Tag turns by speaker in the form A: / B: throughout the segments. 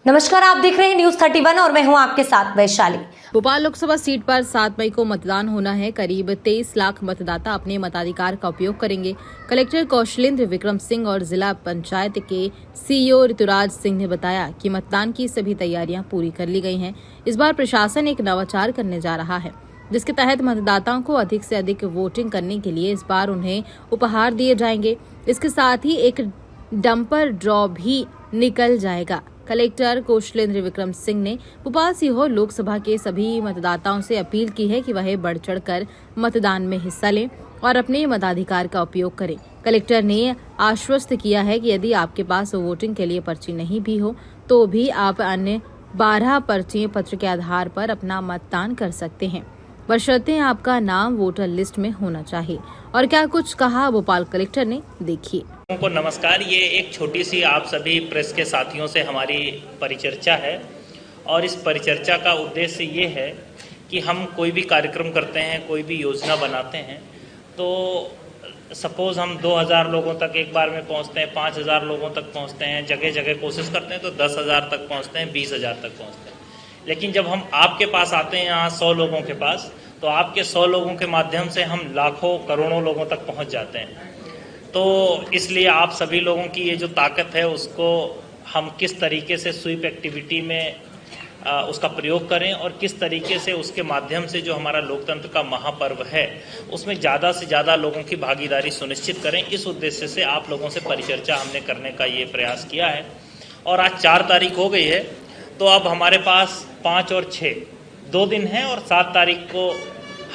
A: नमस्कार, आप देख रहे हैं न्यूज 31 और मैं हूं आपके साथ वैशाली।
B: भोपाल लोकसभा सीट पर 7 मई को मतदान होना है। करीब 23 लाख मतदाता अपने मताधिकार का उपयोग करेंगे। कलेक्टर कौशलेंद्र विक्रम सिंह और जिला पंचायत के सीईओ ऋतुराज सिंह ने बताया कि मतदान की सभी तैयारियां पूरी कर ली गई हैं। इस बार प्रशासन एक नवाचार करने जा रहा है, जिसके तहत मतदाताओं को अधिक से अधिक वोटिंग करने के लिए इस बार उन्हें उपहार दिए जाएंगे। इसके साथ ही एक डंपर ड्रॉ भी निकल जाएगा। कलेक्टर कौशलेंद्र विक्रम सिंह ने भोपाल सीहोर लोकसभा के सभी मतदाताओं से अपील की है कि वह बढ़ चढ़कर मतदान में हिस्सा लें और अपने मताधिकार का उपयोग करें। कलेक्टर ने आश्वस्त किया है कि यदि आपके पास वोटिंग के लिए पर्ची नहीं भी हो तो भी आप अन्य 12 पर्ची पत्र के आधार पर अपना मतदान कर सकते हैं, बशर्ते आपका नाम वोटर लिस्ट में होना चाहिए। और क्या कुछ कहा भोपाल कलेक्टर ने, देखिए।
C: को नमस्कार। ये एक छोटी सी आप सभी प्रेस के साथियों से हमारी परिचर्चा है और इस परिचर्चा का उद्देश्य ये है कि हम कोई भी कार्यक्रम करते हैं, कोई भी योजना बनाते हैं, तो सपोज़ हम 2000 लोगों तक एक बार में पहुंचते हैं, 5000 लोगों तक पहुंचते हैं, जगह जगह कोशिश करते हैं तो 10,000 तक पहुंचते हैं, 20,000 तक पहुंचते हैं। लेकिन जब हम आपके पास आते हैं यहाँ 100 लोगों के पास, तो आपके 100 लोगों के माध्यम से हम लाखों करोड़ों लोगों तक पहुँच जाते हैं। तो इसलिए आप सभी लोगों की ये जो ताकत है उसको हम किस तरीके से स्वीप एक्टिविटी में उसका प्रयोग करें और किस तरीके से उसके माध्यम से जो हमारा लोकतंत्र का महापर्व है उसमें ज़्यादा से ज़्यादा लोगों की भागीदारी सुनिश्चित करें, इस उद्देश्य से आप लोगों से परिचर्चा हमने करने का ये प्रयास किया है। और आज 4 तारीख हो गई है, तो अब हमारे पास 5 और 6 2 दिन हैं और 7 तारीख को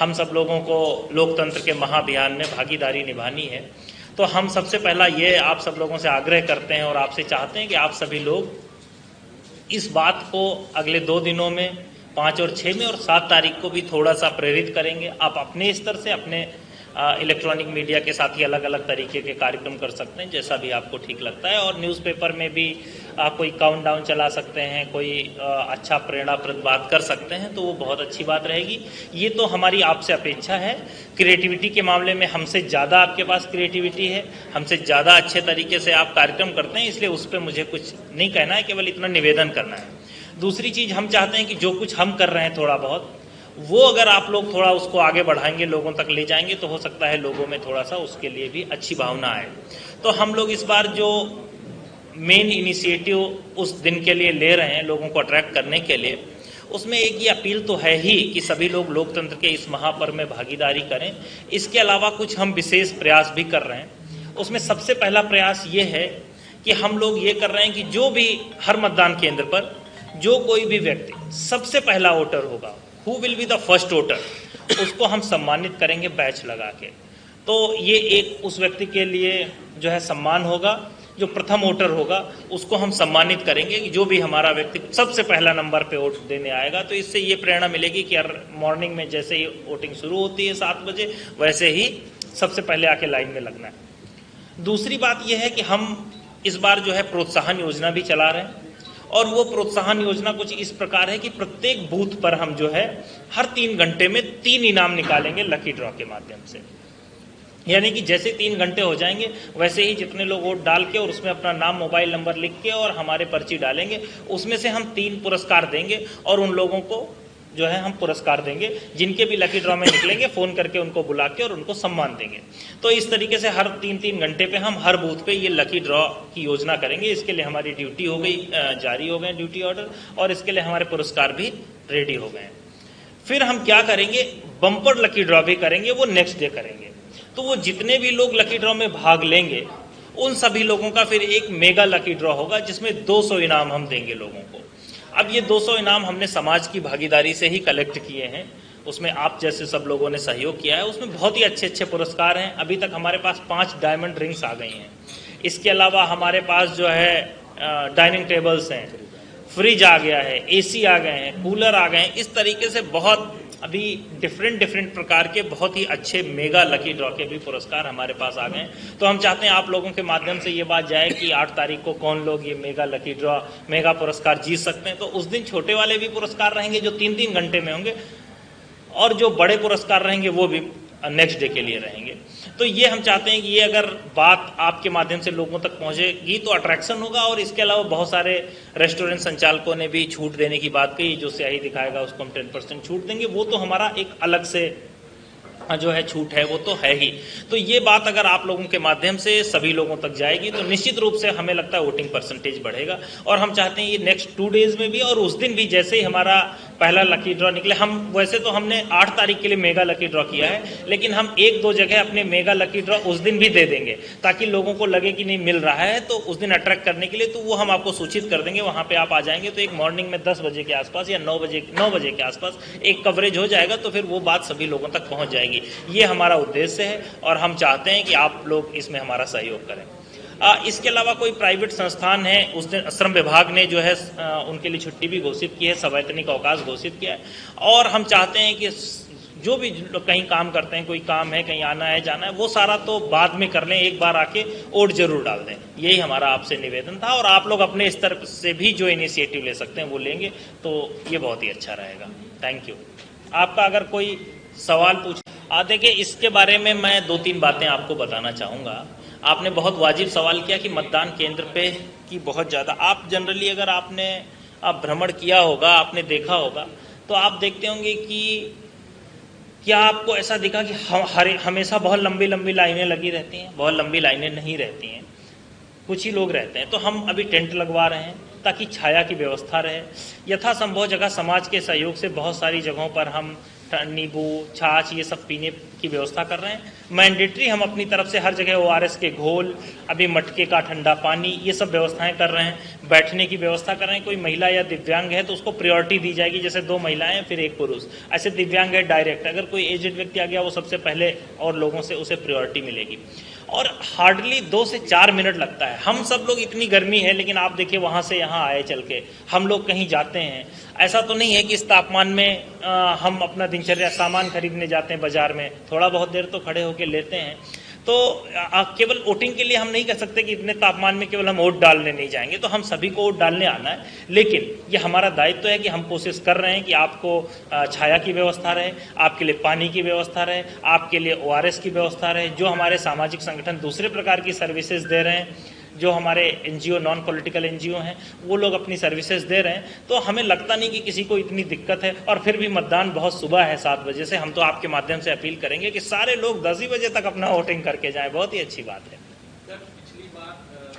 C: हम सब लोगों को लोकतंत्र के महाअभियान में भागीदारी निभानी है। तो हम सबसे पहला ये आप सब लोगों से आग्रह करते हैं और आपसे चाहते हैं कि आप सभी लोग इस बात को अगले 2 दिनों में 5 और 6 में और 7 तारीख को भी थोड़ा सा प्रेरित करेंगे। आप अपने स्तर से अपने इलेक्ट्रॉनिक मीडिया के साथ ही अलग अलग तरीके के कार्यक्रम कर सकते हैं, जैसा भी आपको ठीक लगता है। और न्यूज़पेपर में भी कोई काउंटडाउन चला सकते हैं, कोई अच्छा प्रेरणाप्रद बात कर सकते हैं, तो वो बहुत अच्छी बात रहेगी। ये तो हमारी आपसे अपेक्षा है। क्रिएटिविटी के मामले में हमसे ज़्यादा आपके पास क्रिएटिविटी है, हमसे ज़्यादा अच्छे तरीके से आप कार्यक्रम करते हैं, इसलिए उस पर मुझे कुछ नहीं कहना है, केवल इतना निवेदन करना है। दूसरी चीज़, हम चाहते हैं कि जो कुछ हम कर रहे हैं थोड़ा बहुत, वो अगर आप लोग थोड़ा उसको आगे बढ़ाएंगे, लोगों तक ले जाएंगे, तो हो सकता है लोगों में थोड़ा सा उसके लिए भी अच्छी भावना आए। तो हम लोग इस बार जो मेन इनिशिएटिव उस दिन के लिए ले रहे हैं लोगों को अट्रैक्ट करने के लिए, उसमें एक ये अपील तो है ही कि सभी लोग लोकतंत्र के इस महापर्व में भागीदारी करें। इसके अलावा कुछ हम विशेष प्रयास भी कर रहे हैं। उसमें सबसे पहला प्रयास ये है कि हम लोग ये कर रहे हैं कि जो भी हर मतदान केंद्र पर जो कोई भी व्यक्ति सबसे पहला वोटर होगा, who will be the first voter, उसको हम सम्मानित करेंगे बैच लगा के। तो ये एक उस व्यक्ति के लिए जो है सम्मान होगा, जो प्रथम वोटर होगा उसको हम सम्मानित करेंगे कि जो भी हमारा व्यक्ति सबसे पहला नंबर पे वोट देने आएगा। तो इससे ये प्रेरणा मिलेगी कि हर मॉर्निंग में जैसे ही वोटिंग शुरू होती है 7 बजे, वैसे ही सबसे पहले आके लाइन में लगना है। दूसरी बात यह है कि हम इस बार जो है प्रोत्साहन योजना भी चला रहे हैं, और वो प्रोत्साहन योजना कुछ इस प्रकार है कि प्रत्येक बूथ पर हम जो है हर 3 घंटे में 3 इनाम निकालेंगे लकी ड्रॉ के माध्यम से। यानी कि जैसे 3 घंटे हो जाएंगे वैसे ही जितने लोग वोट डाल के और उसमें अपना नाम, मोबाइल नंबर लिख के और हमारे पर्ची डालेंगे, उसमें से हम 3 पुरस्कार देंगे और उन लोगों को जो है हम पुरस्कार देंगे जिनके भी लकी ड्रॉ में निकलेंगे, फ़ोन करके उनको बुला के और उनको सम्मान देंगे। तो इस तरीके से हर 3-3 घंटे पे हम हर बूथ पे ये लकी ड्रॉ की योजना करेंगे। इसके लिए हमारी ड्यूटी हो गई, जारी हो गए ड्यूटी ऑर्डर, और इसके लिए हमारे पुरस्कार भी रेडी हो गए। फिर हम क्या करेंगे, बम्पर लकी ड्रॉ भी करेंगे, वो नेक्स्ट डे करेंगे। तो वो जितने भी लोग लकी ड्रॉ में भाग लेंगे उन सभी लोगों का फिर एक मेगा लकी ड्रॉ होगा जिसमें 200 इनाम हम देंगे लोगों को। अब ये 200 इनाम हमने समाज की भागीदारी से ही कलेक्ट किए हैं, उसमें आप जैसे सब लोगों ने सहयोग किया है। उसमें बहुत ही अच्छे अच्छे पुरस्कार हैं। अभी तक हमारे पास 5 डायमंड रिंग्स आ गई हैं। इसके अलावा हमारे पास जो है डाइनिंग टेबल्स हैं, फ्रिज आ गया है, एसी आ गए हैं, कूलर आ गए हैं। इस तरीके से बहुत अभी डिफरेंट प्रकार के बहुत ही अच्छे मेगा लकी ड्रॉ के भी पुरस्कार हमारे पास आ गए हैं। तो हम चाहते हैं आप लोगों के माध्यम से ये बात जाए कि 8 तारीख को कौन लोग ये मेगा लकी ड्रॉ, मेगा पुरस्कार जीत सकते हैं। तो उस दिन छोटे वाले भी पुरस्कार रहेंगे जो 3-3 घंटे में होंगे, और जो बड़े पुरस्कार रहेंगे वो भी नेक्स्ट डे के लिए रहेंगे। तो ये हम चाहते हैं कि ये अगर बात आपके माध्यम से लोगों तक पहुंचेगी तो अट्रैक्शन होगा। और इसके अलावा बहुत सारे रेस्टोरेंट संचालकों ने भी छूट देने की बात कही, जो स्याही दिखाएगा उसको हम 10% छूट देंगे। वो तो हमारा एक अलग से जो है छूट है, वो तो है ही। तो ये बात अगर आप लोगों के माध्यम से सभी लोगों तक जाएगी तो निश्चित रूप से हमें लगता है वोटिंग परसेंटेज बढ़ेगा। और हम चाहते हैं ये नेक्स्ट 2 डेज में भी, और उस दिन भी जैसे ही हमारा पहला लकी ड्रॉ निकले, हम वैसे तो हमने 8 तारीख के लिए मेगा लकी ड्रॉ किया है, लेकिन हम 1-2 जगह अपने मेगा लकी ड्रॉ उस दिन भी दे देंगे ताकि लोगों को लगे कि नहीं मिल रहा है, तो उस दिन अट्रैक्ट करने के लिए तो वो हम आपको सूचित कर देंगे। वहाँ पे आप आ जाएंगे तो एक मॉर्निंग में 10 बजे के आसपास या 9 बजे के आसपास एक कवरेज हो जाएगा, तो फिर वो बात सभी लोगों तक पहुँच जाएगी। ये हमारा उद्देश्य है और हम चाहते हैं कि आप लोग इसमें हमारा सहयोग करें। इसके अलावा कोई प्राइवेट संस्थान है, उस दिन श्रम विभाग ने जो है उनके लिए छुट्टी भी घोषित की है, सवैतनिक अवकाश घोषित किया है। और हम चाहते हैं कि जो भी लोग कहीं काम करते हैं, कोई काम है, कहीं आना है जाना है, वो सारा तो बाद में कर लें, एक बार आके वोट जरूर डाल दें। यही हमारा आपसे निवेदन था। और आप लोग अपने स्तर से भी जो इनिशिएटिव ले सकते हैं वो लेंगे तो ये बहुत ही अच्छा रहेगा। Thank you. आपका अगर कोई सवाल पूछ देखिए, इसके बारे में मैं 2-3 बातें आपको बताना चाहूँगा। आपने बहुत वाजिब सवाल किया कि मतदान केंद्र पे की बहुत ज़्यादा, आप जनरली अगर आपने भ्रमण किया होगा, आपने देखा होगा, तो आप देखते होंगे कि क्या आपको ऐसा दिखा कि हमेशा बहुत लंबी लंबी लाइनें लगी रहती हैं? बहुत लंबी लाइनें नहीं रहती हैं, कुछ ही लोग रहते हैं। तो हम अभी टेंट लगवा रहे हैं ताकि छाया की व्यवस्था रहे। यथासंभव जगह समाज के सहयोग से बहुत सारी जगहों पर हम नींबू, छाछ, ये सब पीने की व्यवस्था कर रहे हैं। मैंडेटरी हम अपनी तरफ से हर जगह ORS के घोल, अभी मटके का ठंडा पानी, ये सब व्यवस्थाएं कर रहे हैं। बैठने की व्यवस्था कर रहे हैं। कोई महिला या दिव्यांग है तो उसको प्रायोरिटी दी जाएगी, जैसे 2 महिलाएं फिर 1 पुरुष। ऐसे दिव्यांग है डायरेक्ट, अगर कोई एजेड व्यक्ति आ गया वो सबसे पहले और लोगों से उसे प्रायोरिटी मिलेगी। और हार्डली 2 से 4 मिनट लगता है। हम सब लोग, इतनी गर्मी है लेकिन आप देखिए वहाँ से यहाँ आए चल के, हम लोग कहीं जाते हैं, ऐसा तो नहीं है कि इस तापमान में हम अपना दिनचर्या सामान खरीदने जाते हैं बाजार में, थोड़ा बहुत देर तो खड़े होकर लेते हैं। तो केवल वोटिंग के लिए हम नहीं कह सकते कि इतने तापमान में केवल हम वोट डालने नहीं जाएंगे, तो हम सभी को वोट डालने आना है। लेकिन ये हमारा दायित्व है कि हम कोशिश कर रहे हैं कि आपको छाया की व्यवस्था रहे, आपके लिए पानी की व्यवस्था रहे, आपके लिए ORS की व्यवस्था रहे। जो हमारे सामाजिक संगठन दूसरे प्रकार की सर्विसेज दे रहे हैं, जो हमारे NGO, नॉन पॉलिटिकल NGO हैं, वो लोग अपनी सर्विसेज दे रहे हैं, तो हमें लगता नहीं कि किसी को इतनी दिक्कत है। और फिर भी मतदान बहुत सुबह है 7 बजे से। हम तो आपके माध्यम से अपील करेंगे कि सारे लोग 10 ही बजे तक अपना वोटिंग करके जाएं। बहुत ही अच्छी बात है।